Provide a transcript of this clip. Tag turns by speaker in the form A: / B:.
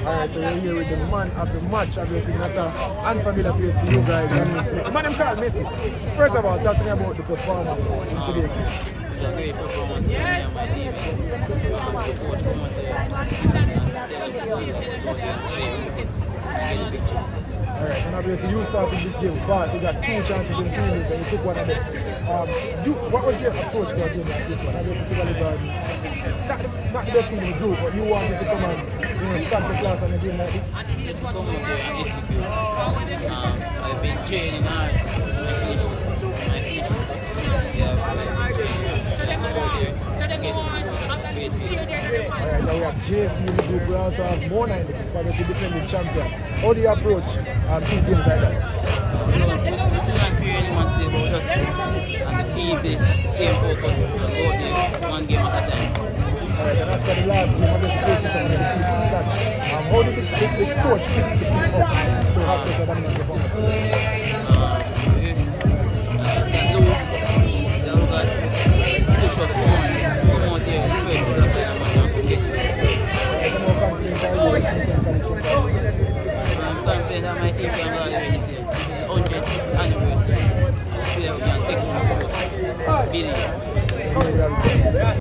A: Alright, so we're here with the man of the match, obviously not an unfamiliar face to you guys. The man called Messi. First of all, talk to me about the performance in today's game.
B: It was a great performance from me and my team. The coach come out there and
A: Alright, and obviously you started this game fast. You got 2 chances in 2 minutes and you took one of them. What was your approach to a game like this one? Obviously, not the best thing to do, but you wanted to come and start the class on a game like this?
B: come out here and execute. I've been training hard. My finishing. Yeah, I've been training. So I come out here and get great feeling.
A: Alright, now we have JC in the group. We also have Mona in the group, obviously defending champions. How do you approach 2 games like that?
B: This is not fear anyone say about us. And keep the same focus and go out there 1 game at a time.
A: Alright, and after the last game, obviously facing some of the defeated stats. How did the coach pick the team up to have such a dominant performance?
B: Push us on, come out here and play for the final match and compete. I'm confident that my team can go all the way this year. This is the 100th anniversary. Hopefully we can take it to 1 billion.